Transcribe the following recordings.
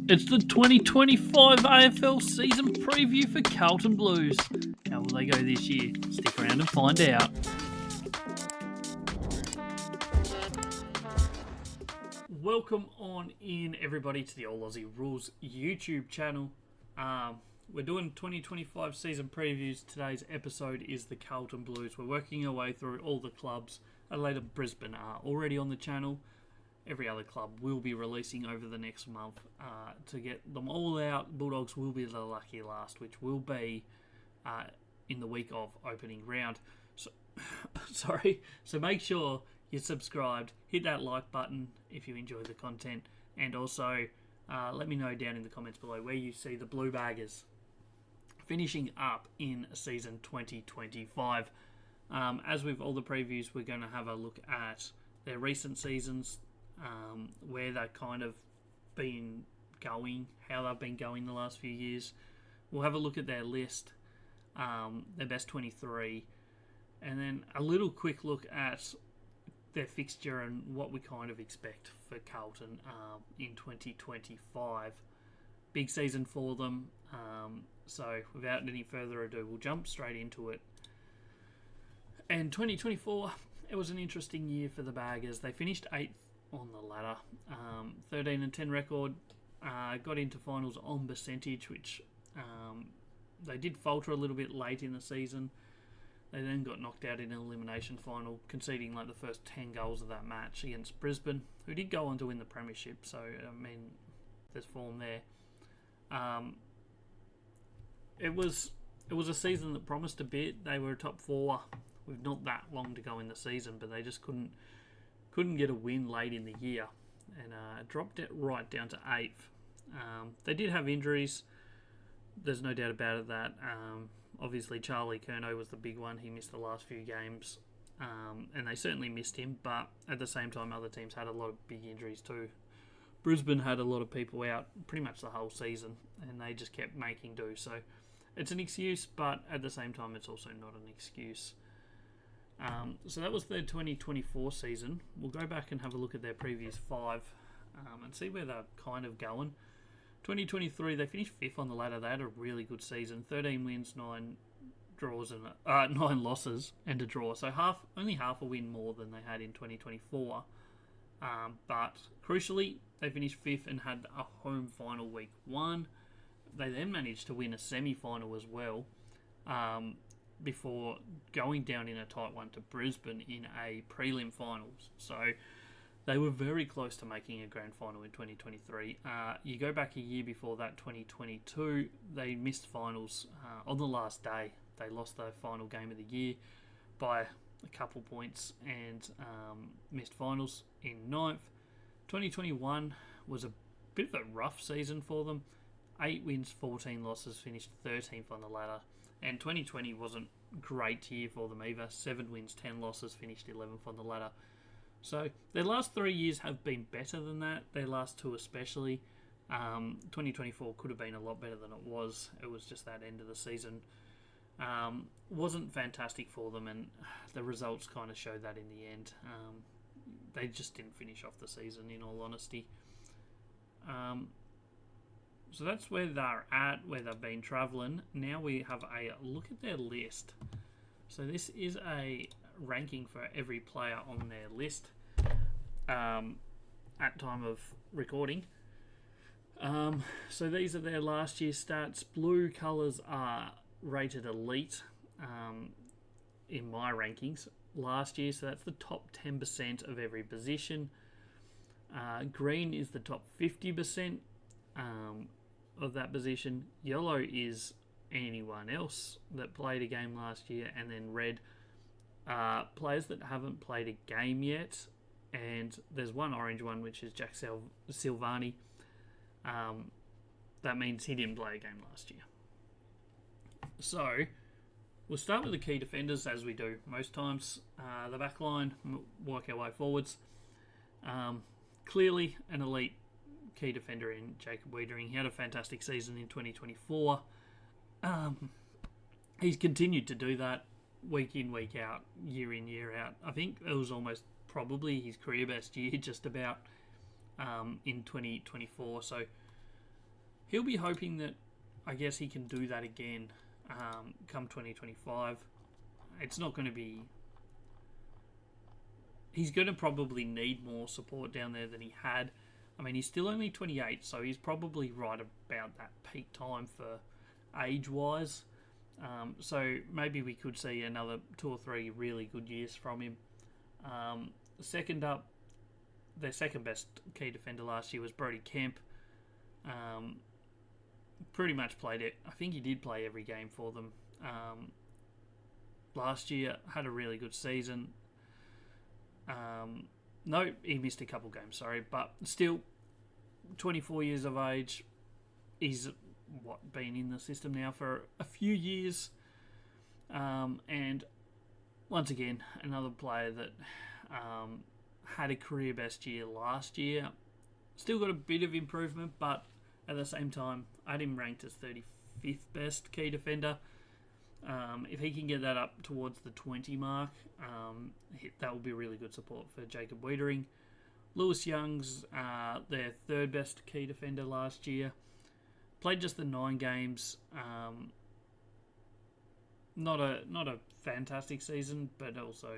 It's the 2025 AFL season preview for Carlton Blues. How will they go this year? Stick around and find out. Welcome on in, everybody, to the All Aussie Rules YouTube channel. We're doing 2025 season previews. Today's episode is the Carlton Blues. We're working our way through all the clubs. Adelaide and Brisbane are already on the channel. Every other club will be releasing over the next month to get them all out. Bulldogs will be the lucky last, which will be in the week of opening round. So, So make sure you're subscribed. Hit that like button if you enjoy the content. And also let me know down in the comments below where you see the Blue Baggers finishing up in season 2025. As with all the previews, we're going to have a look at their recent seasons, where they've kind of been going, how they've been going the last few years. We'll have a look at their list, their best 23, and then a little quick look at their fixture and what we kind of expect for Carlton in 2025. Big season for them, so without any further ado, we'll jump straight into it. And 2024, it was an interesting year for the Baggers. They finished 8th on the ladder, 13-10 record, got into finals on percentage, which they did falter a little bit late in the season. They then got knocked out in an elimination final, conceding like the first 10 goals of that match against Brisbane, who did go on to win the premiership. So I mean, there's form there. It was a season that promised a bit. They were a top 4 with not that long to go in the season, but they just couldn't get a win late in the year, and dropped it right down to 8th. They did have injuries. There's no doubt about it that obviously Charlie Curnow was the big one. He missed the last few games, and they certainly missed him, but at the same time other teams had a lot of big injuries too. Brisbane had a lot of people out pretty much the whole season, and they just kept making do. So it's an excuse, but at the same time it's also not an excuse. So that was their 2024 season. We'll go back and have a look at their previous 5 and see where they're kind of going. 2023, they finished 5th on the ladder. They had a really good season. 13 wins, 9 draws, and 9 losses and a draw. So only half a win more than they had in 2024. But crucially, they finished 5th and had a home final week 1. They then managed to win a semi-final as well, before going down in a tight one to Brisbane in a prelim finals. So they were very close to making a grand final in 2023. You go back a year before that, 2022, they missed finals on the last day. They lost their final game of the year by a couple points and missed finals in 9th. 2021 was a bit of a rough season for them. 8 wins, 14 losses, finished 13th on the ladder. And 2020 wasn't a great year for them either. 7 wins, 10 losses, finished 11th on the ladder. So their last 3 years have been better than that. Their last 2 especially. 2024 could have been a lot better than it was. It was just that end of the season. Wasn't fantastic for them, and the results kind of showed that in the end. They just didn't finish off the season, in all honesty. So that's where they're at, where they've been travelling. Now we have a look at their list. So this is a ranking for every player on their list at time of recording. So these are their last year's stats. Blue colours are rated elite in my rankings last year. So that's the top 10% of every position. Green is the top 50%. Of that position. Yellow is anyone else that played a game last year, and then red, players that haven't played a game yet, and there's one orange one, which is Jack Silvani. That means he didn't play a game last year. So we'll start with the key defenders, as we do most times. The back line, work our way forwards. Clearly an elite key defender in Jacob Wiedering. He had a fantastic season in 2024. He's continued to do that week in, week out, year in, year out. I think it was almost probably his career best year, just about, in 2024. So he'll be hoping that, I guess, he can do that again come 2025. It's not going to be... He's going to probably need more support down there than he had. I mean, he's still only 28, so he's probably right about that peak time for age-wise. So maybe we could see another 2 or 3 really good years from him. Second up, their second best key defender last year was Brodie Kemp. Pretty much played it. I think he did play every game for them. Last year, had a really good season. No, he missed a couple games, sorry. But still, 24 years of age. He's, been in the system now for a few years. And once again, another player that had a career best year last year. Still got a bit of improvement, but at the same time, I had him ranked as 35th best key defender. If he can get that up towards the 20 mark, that will be really good support for Jacob Wiedering. Lewis Young's their third best key defender last year. Played just the 9 games. Not a fantastic season, but also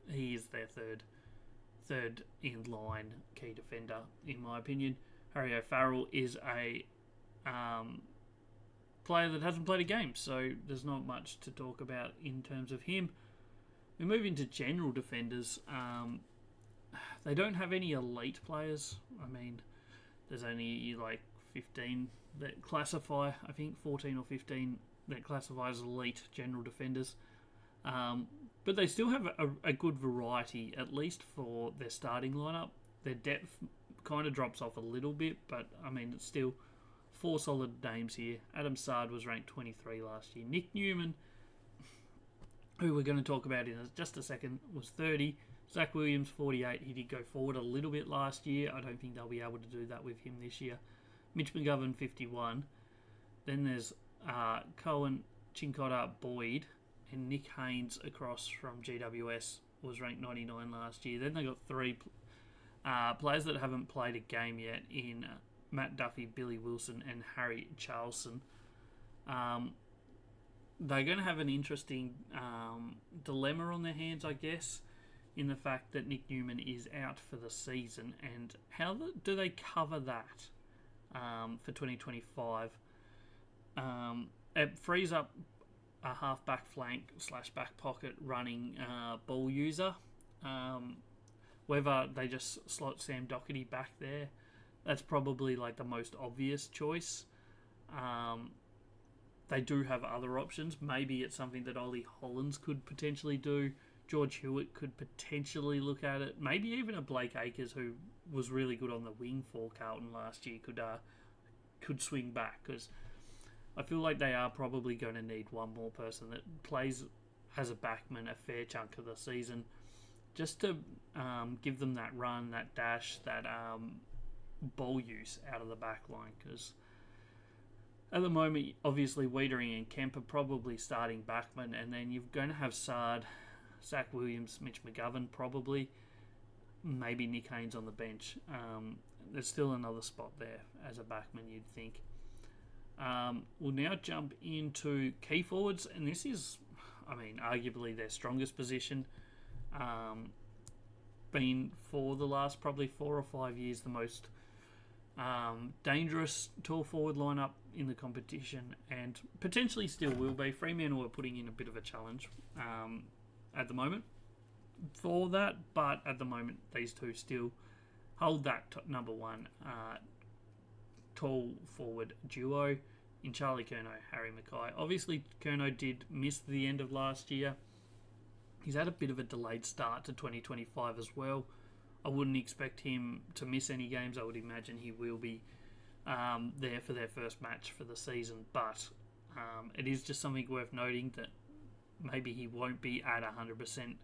he is their third in line key defender, in my opinion. Harry O'Farrell is a player that hasn't played a game, so there's not much to talk about in terms of him. We move into general defenders. They don't have any elite players. I mean, there's only 15 that classify, I think 14 or 15 that classify as elite general defenders. But they still have a good variety, at least for their starting lineup. Their depth kind of drops off a little bit, but I mean, it's still 4 solid names here. Adam Sard was ranked 23 last year. Nick Newman, who we're going to talk about in just a second, was 30. Zach Williams, 48. He did go forward a little bit last year. I don't think they'll be able to do that with him this year. Mitch McGovern, 51. Then there's Cohen, Chincotta, Boyd, and Nick Haynes across from GWS was ranked 99 last year. Then they got 3 players that haven't played a game yet in Matt Duffy, Billy Wilson, and Harry Charlson. They're going to have an interesting dilemma on their hands, I guess, in the fact that Nick Newman is out for the season. And how do they cover that for 2025? It frees up a half-back flank / back pocket running ball user. Whether they just slot Sam Doherty back there, that's probably the most obvious choice. They do have other options. Maybe it's something that Ollie Hollins could potentially do. George Hewitt could potentially look at it. Maybe even a Blake Acres, who was really good on the wing for Carlton last year, could swing back, because I feel like they are probably going to need one more person that plays as a backman a fair chunk of the season, just to give them that run, that dash, that ball use out of the back line. Because at the moment, obviously, Wiedering and Kemp are probably starting backmen, and then you're going to have Sard, Zach Williams, Mitch McGovern probably, maybe Nick Haynes on the bench. There's still another spot there as a backman, you'd think. We'll now jump into key forwards, and this is, arguably their strongest position. Been for the last probably 4 or 5 years the most dangerous tall forward lineup in the competition, and potentially still will be. Fremantle are putting in a bit of a challenge at the moment for that, but at the moment these two still hold that number one tall forward duo in Charlie Curnow, Harry Mackay. Obviously, Curnow did miss the end of last year. He's had a bit of a delayed start to 2025 as well. I wouldn't expect him to miss any games. I would imagine he will be there for their first match for the season. But it is just something worth noting that maybe he won't be at 100%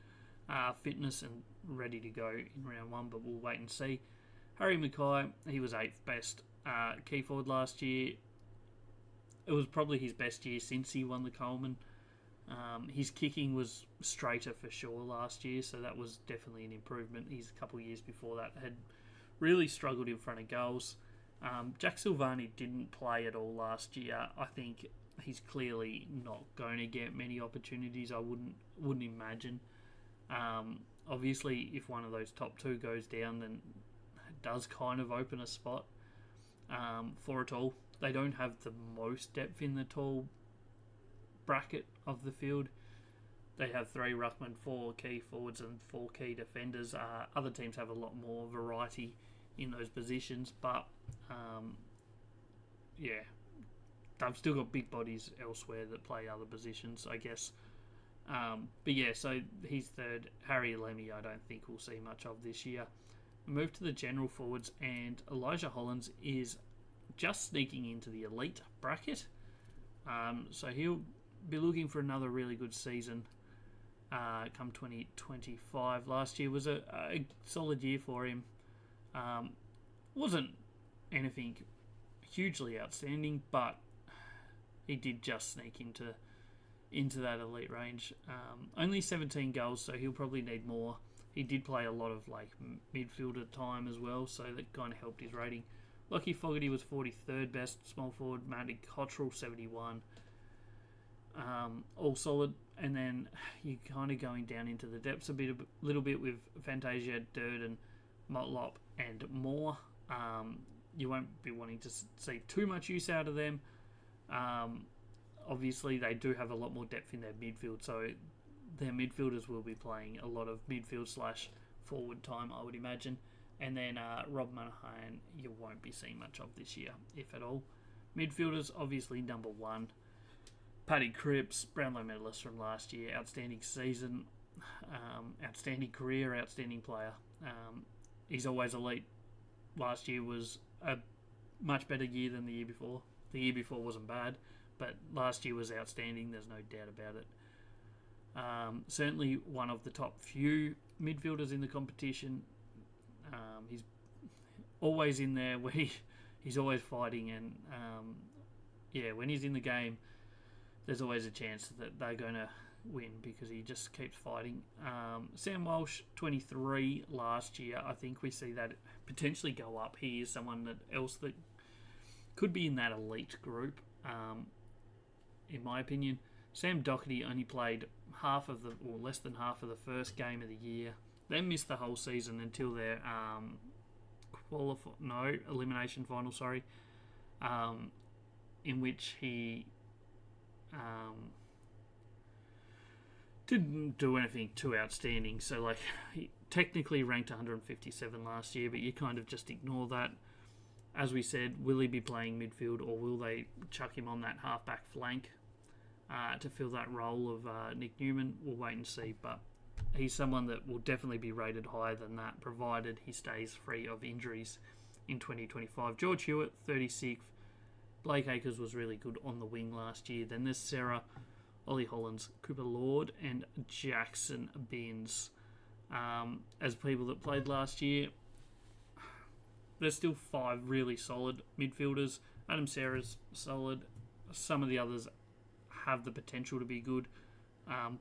fitness and ready to go in round 1, but we'll wait and see. Harry Mackay, he was 8th best key forward last year. It was probably his best year since he won the Coleman. His kicking was straighter for sure last year, so that was definitely an improvement. He's a couple of years before that had really struggled in front of goals. Jack Silvani didn't play at all last year. I think he's clearly not going to get many opportunities. I wouldn't imagine. Obviously, if one of those top two goes down, then it does kind of open a spot for it all. They don't have the most depth in the tall bracket of the field. They have 3 ruckmen, 4 key forwards and 4 key defenders. Other teams have a lot more variety in those positions, but they've still got big bodies elsewhere that play other positions, I guess. But yeah, so he's third. Harry Lemmy, I don't think we'll see much of this year. We move to the general forwards, and Elijah Hollands is just sneaking into the elite bracket. So he'll be looking for another really good season come 2025. Last year was a solid year for him. Wasn't anything hugely outstanding, but he did just sneak into that elite range. Only 17 goals, so he'll probably need more. He did play a lot of midfielder time as well, so that kind of helped his rating. Lockie Fogarty was 43rd best small forward. Matty Cottrell 71. All solid. And then you're kind of going down into the depths a little bit with Fantasia, Durden, Motlop, and more. You won't be wanting to see too much use out of them. Obviously, they do have a lot more depth in their midfield, so their midfielders will be playing a lot of midfield/forward time, I would imagine. And then Rob Monahan, you won't be seeing much of this year, if at all. Midfielders, obviously, number 1. Paddy Cripps, Brownlow medalist from last year, outstanding season, outstanding career, outstanding player. He's always elite. Last year was a much better year than the year before. The year before wasn't bad, but last year was outstanding, there's no doubt about it. Certainly one of the top few midfielders in the competition. He's always in there where he's always fighting, and when he's in the game, there's always a chance that they're going to win because he just keeps fighting. Sam Walsh, 23 last year. I think we see that potentially go up. He is someone else that could be in that elite group, in my opinion. Sam Doherty only played less than half of the first game of the year. Then missed the whole season until their elimination final. In which he didn't do anything too outstanding. So he technically ranked 157 last year, but you kind of just ignore that. As we said, will he be playing midfield, or will they chuck him on that halfback flank to fill that role of Nick Newman? We'll wait and see, but he's someone that will definitely be rated higher than that, provided he stays free of injuries in 2025. George Hewitt, 36th. Blake Acres was really good on the wing last year. Then there's Sarah, Ollie Hollands, Cooper Lord, and Jackson Binns. As people that played last year, there's still 5 really solid midfielders. Adam Sarah's solid. Some of the others have the potential to be good.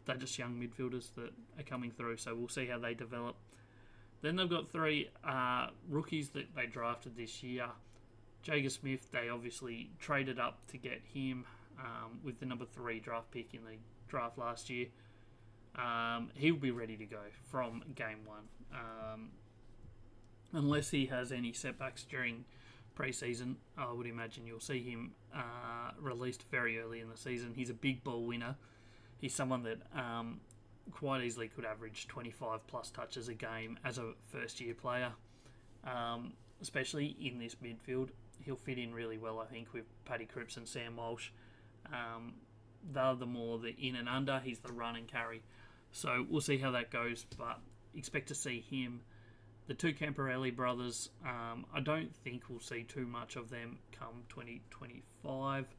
They're just young midfielders that are coming through, so we'll see how they develop. Then they've got 3 rookies that they drafted this year. Jager Smith, they obviously traded up to get him with the number 3 draft pick in the draft last year. He'll be ready to go from game 1. Unless he has any setbacks during pre-season, I would imagine you'll see him released very early in the season. He's a big ball winner. He's someone that quite easily could average 25 plus touches a game as a first-year player, especially in this midfield. He'll fit in really well, I think, with Paddy Cripps and Sam Walsh. They're the more the in and under. He's the run and carry. So we'll see how that goes, but expect to see him. The 2 Camporelli brothers, I don't think we'll see too much of them come 2025.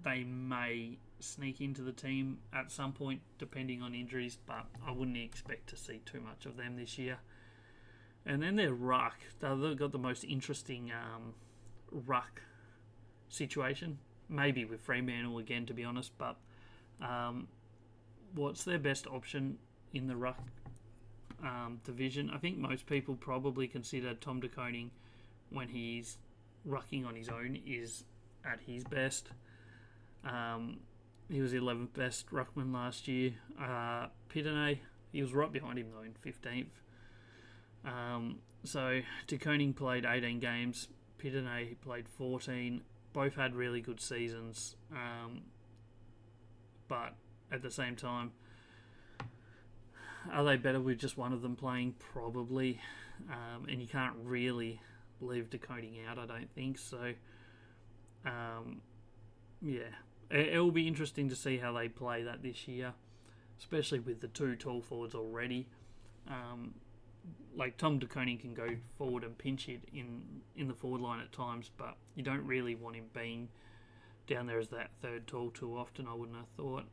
They may sneak into the team at some point, depending on injuries, but I wouldn't expect to see too much of them this year. And then their ruck. They've got the most interesting ruck situation. Maybe with Fremantle again, to be honest, but what's their best option in the ruck division? I think most people probably consider Tom De Koning when he's rucking on his own is at his best. He was the 11th best ruckman last year. Pitane, he was right behind him though in 15th. So De Koning played 18 games. Pitane played 14. Both had really good seasons. But at the same time, are they better with just one of them playing? Probably. And you can't really leave De Koning out, I don't think. So, it will be interesting to see how they play that this year, especially with the two tall forwards already. Like Tom De Koning can go forward and pinch it in the forward line at times, but you don't really want him being down there as that third tall too often, I wouldn't have thought.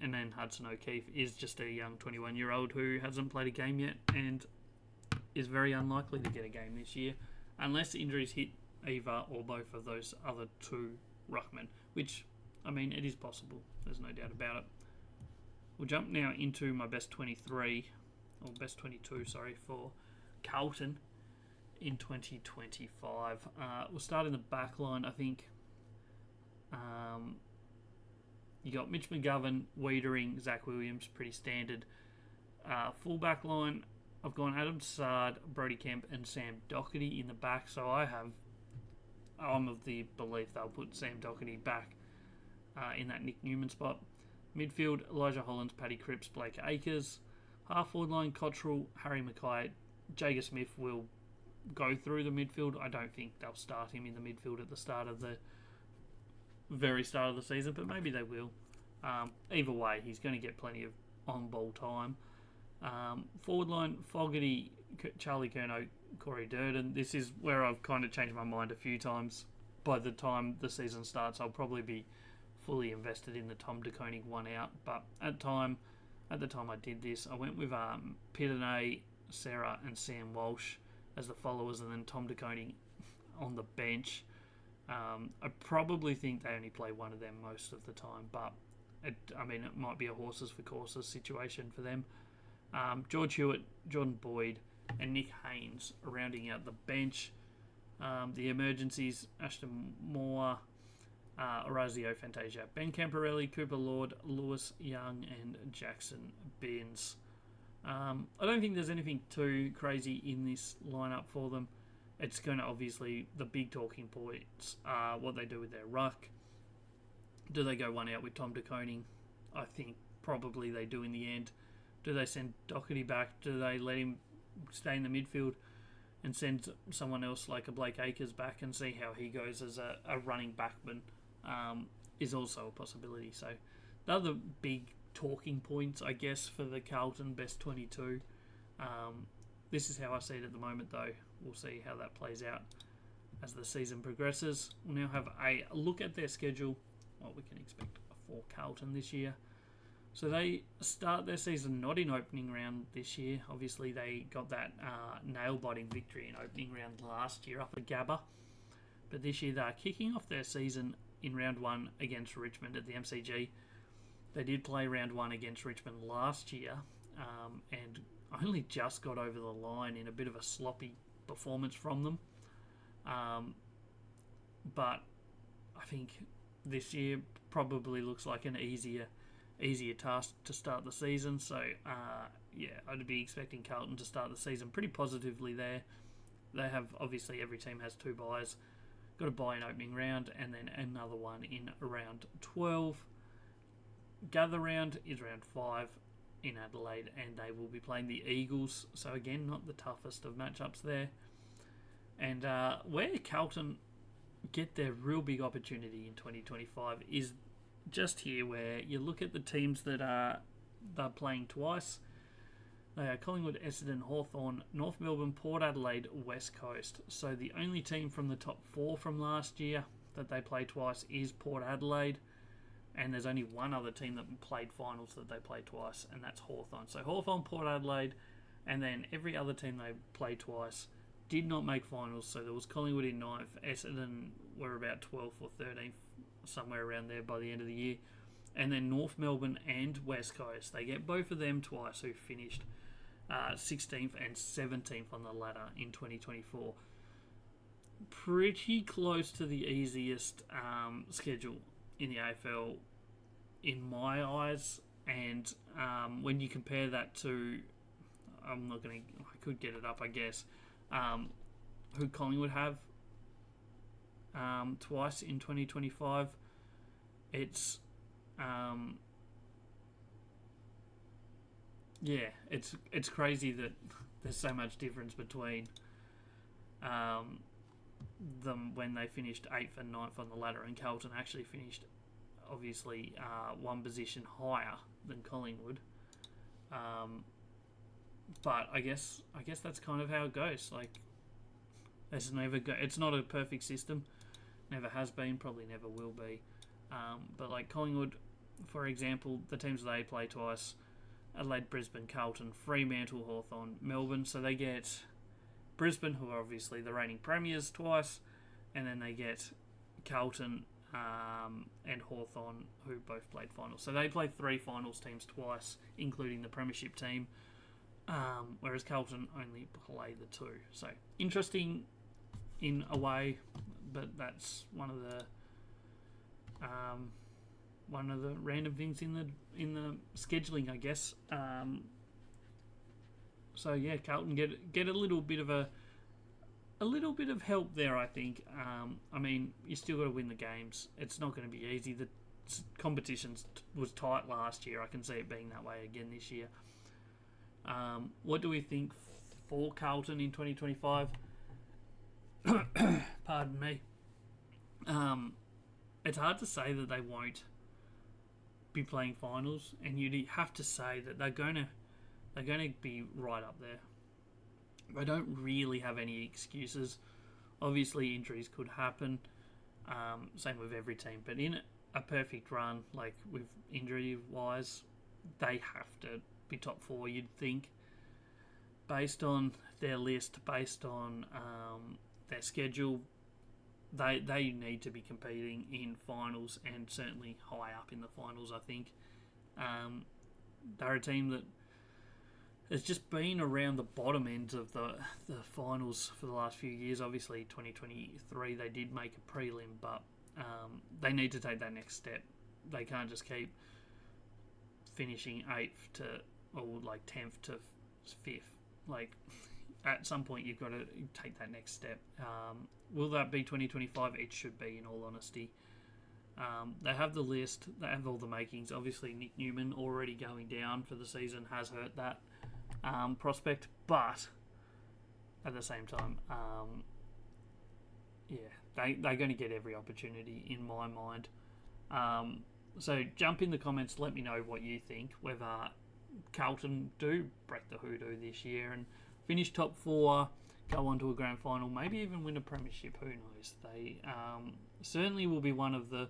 And then Hudson O'Keefe is just a young 21-year-old who hasn't played a game yet and is very unlikely to get a game this year, unless injuries hit either or both of those other two ruckmen, which, I mean, it is possible. There's no doubt about it. We'll jump now into my best 23, or best 22, sorry, for Carlton in 2025. We'll start in the back line, I think. You got Mitch McGovern, Wiedering, Zach Williams, pretty standard. Full back line, I've gone Adam Sard, Brody Kemp, and Sam Doherty in the back. So I'm of the belief they'll put Sam Doherty back in that Nick Newman spot. Midfield, Elijah Hollands, Paddy Cripps, Blake Acres. Half forward line, Cottrell, Harry Mackay. Jager Smith will go through the midfield. I don't think they'll start him in the midfield at the very start of the season, but maybe they will. Either way, he's going to get plenty of on-ball time. Forward line, Fogarty, Charlie Curnow, Corey Durden. This is where I've kind of changed my mind a few times. By the time the season starts, I'll probably be fully invested in the Tom De Koning one out. But at the time I did this, I went with Pitane, Sarah, and Sam Walsh as the followers, and then Tom De Koning on the bench. I probably think they only play one of them most of the time, but it might be a horses for courses situation for them. George Hewitt, Jordan Boyd, and Nick Haynes rounding out the bench. The emergencies, Ashton Moore, Orazio Fantasia, Ben Camporelli, Cooper Lord, Lewis Young, and Jackson Binns. I don't think there's anything too crazy in this lineup for them. It's going to obviously, the big talking points are what they do with their ruck. Do they go one out with Tom De Koning? I think probably they do in the end. Do they send Doherty back? Do they let him stay in the midfield and send someone else like a Blake Acres back and see how he goes as a running backman? Is also a possibility. So the other big talking points, I guess, for the Carlton best 22. This is how I see it at the moment, though. We'll see how that plays out as the season progresses. We'll now have a look at their schedule, what we can expect for Carlton this year. So they start their season not in opening round this year. Obviously, they got that nail-biting victory in opening round last year up at Gabba. But this year, they're kicking off their season in round one against Richmond at the MCG. They did play round one against Richmond last year and only just got over the line in a bit of a sloppy performance from them. But I think this year probably looks like an easier task to start the season. So, I'd be expecting Carlton to start the season pretty positively there. They have, obviously, every team has 2 buys. Got a buy in opening round and then another one in round 12. Gather round is round 5 in Adelaide, and they will be playing the Eagles. So, again, not the toughest of matchups there. And where Carlton get their real big opportunity in 2025 is just here, where you look at the teams that they're playing twice. They are Collingwood, Essendon, Hawthorn, North Melbourne, Port Adelaide, West Coast. So the only team from the top 4 from last year that they play twice is Port Adelaide. And there's only one other team that played finals that they played twice, and that's Hawthorn. So Hawthorn, Port Adelaide, and then every other team they played twice did not make finals. So there was Collingwood in 9th, Essendon were about 12th or 13th, somewhere around there by the end of the year. And then North Melbourne and West Coast, they get both of them twice, who finished 16th and 17th on the ladder in 2024. pretty close to the easiest schedule in the AFL in my eyes, and when you compare that to, I could get it up, I guess, who Collingwood have twice in 2025, it's it's crazy that there's so much difference between them when they finished 8th and 9th on the ladder, and Carlton actually finished obviously one position higher than Collingwood. But I guess that's kind of how it goes. Like, it's not a perfect system. Never has been, probably never will be. But like Collingwood, for example, the teams they play twice: Adelaide, Brisbane, Carlton, Fremantle, Hawthorn, Melbourne. So they get Brisbane, who are obviously the reigning premiers, twice, and then they get Carlton and Hawthorn, who both played finals. So they play 3 finals teams twice, including the premiership team, whereas Carlton only play the 2. So interesting in a way, but that's one of the random things in the scheduling, I guess. So yeah, Carlton get a little bit of help there, I think. I mean, you still got to win the games. It's not going to be easy. The competition was tight last year. I can see it being that way again this year. What do we think for Carlton in 2025? Pardon me. It's hard to say that they won't be playing finals, and you'd have to say that they're going to be right up there. They don't really have any excuses. Obviously, injuries could happen. Same with every team. But in a perfect run, like with injury-wise, they have to be top 4, you'd think. Based on their list, based on their schedule, they need to be competing in finals, and certainly high up in the finals, I think. They're a team that has just been around the bottom end of the finals for the last few years. Obviously, 2023 they did make a prelim, but they need to take that next step. They can't just keep finishing 8th or 10th to 5th. Like, at some point you've got to take that next step. Will that be 2025? It should be, in all honesty. They have the list. They have all the makings. Obviously, Nick Newman already going down for the season has hurt that prospect. But at the same time, they're going to get every opportunity in my mind. So jump in the comments. Let me know what you think. Whether Carlton do break the hoodoo this year and finish top 4, go on to a grand final, maybe even win a premiership. Who knows? They certainly will be one of the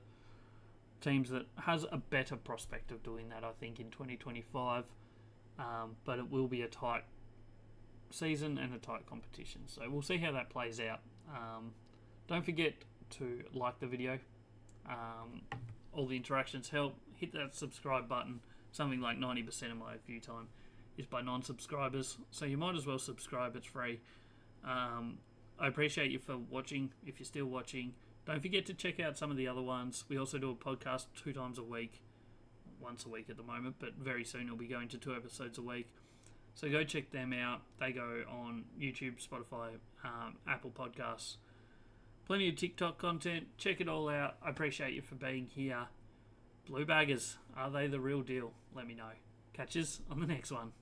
teams that has a better prospect of doing that, I think, in 2025. But it will be a tight season and a tight competition. So we'll see how that plays out. Don't forget to like the video. All the interactions help. Hit that subscribe button. Something like 90% of my view time is by non-subscribers, so you might as well subscribe. It's free. I appreciate you for watching. If you're still watching, don't forget to check out some of the other ones. We also do a podcast 2 times a week, once a week at the moment, but very soon we'll be going to 2 episodes a week. So go check them out. They go on YouTube, Spotify, Apple Podcasts. Plenty of TikTok content. Check it all out. I appreciate you for being here. Blue Baggers, are they the real deal? Let me know. Catch us on the next one.